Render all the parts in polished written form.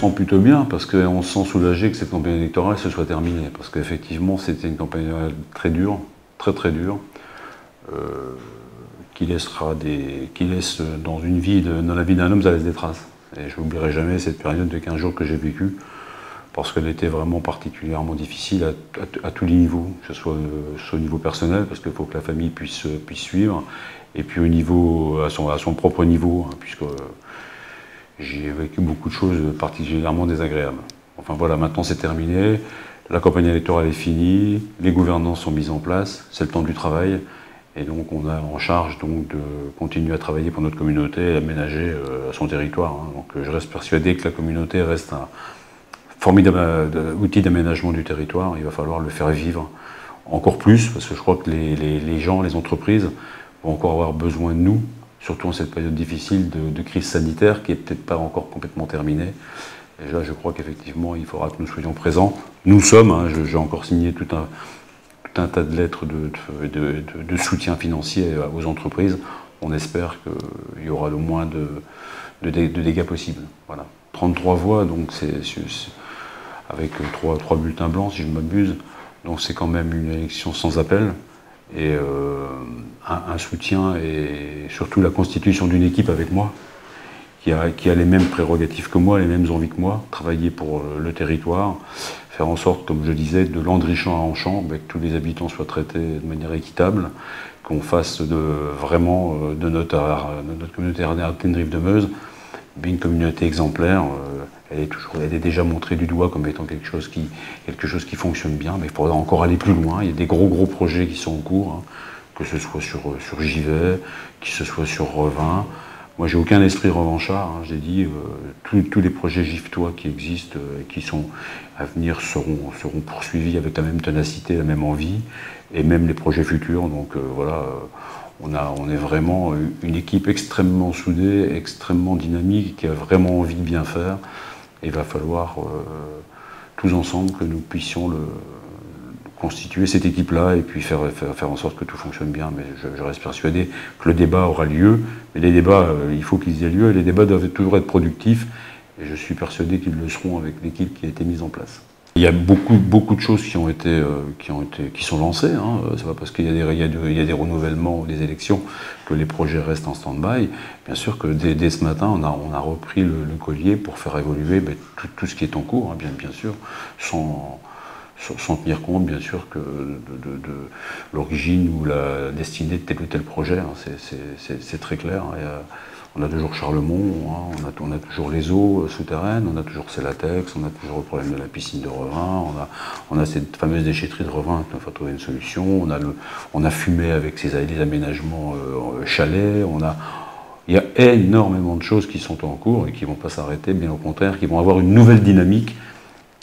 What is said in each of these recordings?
sent plutôt bien parce qu'on se sent soulagé que cette campagne électorale se soit terminée. Parce qu'effectivement, c'était une campagne électorale très dure, très très dure, qui laisse dans la vie d'un homme, ça laisse des traces. Et je n'oublierai jamais cette période de 15 jours que j'ai vécue, parce qu'elle était vraiment particulièrement difficile à tous les niveaux, que ce soit au niveau personnel, parce qu'il faut que la famille puisse suivre, et puis à son propre niveau, hein, puisque j'ai vécu beaucoup de choses particulièrement désagréables. Enfin voilà, maintenant c'est terminé, la campagne électorale est finie, les gouvernances sont mises en place, c'est le temps du travail, et donc on a en charge donc, de continuer à travailler pour notre communauté et aménager son territoire. Hein. Donc je reste persuadé que la communauté reste un formidable outil d'aménagement du territoire. Il va falloir le faire vivre encore plus, parce que je crois que les gens, les entreprises vont encore avoir besoin de nous, surtout en cette période difficile de crise sanitaire qui n'est peut-être pas encore complètement terminée. Et là, je crois qu'effectivement, il faudra que nous soyons présents. Nous sommes, hein, j'ai encore signé tout un tas de lettres de soutien financier aux entreprises. On espère qu'il y aura le moins de dégâts possibles. Voilà. 33 voix, donc avec 3 bulletins blancs, si je ne m'abuse. Donc c'est quand même une élection sans appel. Et un soutien et surtout la constitution d'une équipe avec moi, qui a les mêmes prérogatives que moi, les mêmes envies que moi, travailler pour le territoire, faire en sorte, comme je disais, de Landry-Champ à Anchamp, que tous les habitants soient traités de manière équitable, qu'on fasse vraiment de notre communauté Ardenne-Rive-de-Meuse une communauté exemplaire. Elle est déjà montrée du doigt comme étant quelque chose qui fonctionne bien, mais il faudra encore aller plus loin. Il y a des gros projets qui sont en cours, hein, que ce soit sur Givet, que ce soit sur Revin. Moi, j'ai aucun esprit revanchard, hein, j'ai dit, tous les projets giftois qui existent et qui sont à venir seront poursuivis avec la même ténacité, la même envie, et même les projets futurs. Donc voilà, on est vraiment une équipe extrêmement soudée, extrêmement dynamique, qui a vraiment envie de bien faire. Et il va falloir tous ensemble que nous puissions constituer cette équipe-là et puis faire en sorte que tout fonctionne bien. Mais je reste persuadé que le débat aura lieu. Mais les débats, il faut qu'ils aient lieu et les débats doivent toujours être productifs. Et je suis persuadé qu'ils le seront avec l'équipe qui a été mise en place. Il y a beaucoup de choses qui sont lancées. Hein. C'est pas parce qu'il y a des renouvellements ou des élections que les projets restent en stand-by. Bien sûr que dès ce matin, on a repris le collier pour faire évoluer tout ce qui est en cours, hein, bien sûr, sans tenir compte, bien sûr, que de l'origine ou la destinée de tel ou tel projet. Hein. C'est très clair. Hein. On a toujours Charlemont, hein, on a toujours les eaux souterraines, on a toujours Célatex, on a toujours le problème de la piscine de Revin, on a cette fameuse déchetterie de Revin qu'il faut trouver une solution, on a Fumé avec les aménagements chalets, il y a énormément de choses qui sont en cours et qui ne vont pas s'arrêter, bien au contraire, qui vont avoir une nouvelle dynamique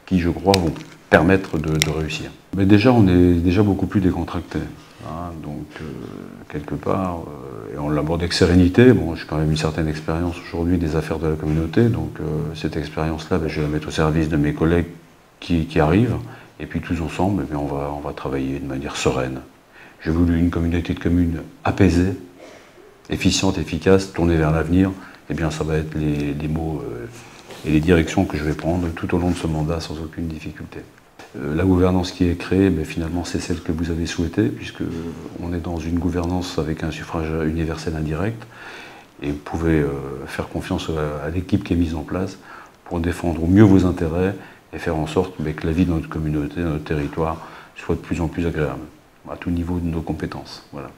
qui, je crois, vont permettre de réussir. Mais déjà, on est déjà beaucoup plus décontracté. Hein, donc, quelque part, et on l'aborde avec sérénité. Bon, j'ai quand même une certaine expérience aujourd'hui des affaires de la communauté, donc cette expérience-là, je vais la mettre au service de mes collègues qui arrivent, et puis tous ensemble, on va travailler de manière sereine. J'ai voulu une communauté de communes apaisée, efficiente, efficace, tournée vers l'avenir. Eh bien, ça va être les mots et les directions que je vais prendre tout au long de ce mandat sans aucune difficulté. La gouvernance qui est créée, finalement, c'est celle que vous avez souhaitée, puisqu'on est dans une gouvernance avec un suffrage universel indirect, et vous pouvez faire confiance à l'équipe qui est mise en place pour défendre au mieux vos intérêts et faire en sorte que la vie de notre communauté, de notre territoire, soit de plus en plus agréable, à tout niveau de nos compétences. Voilà.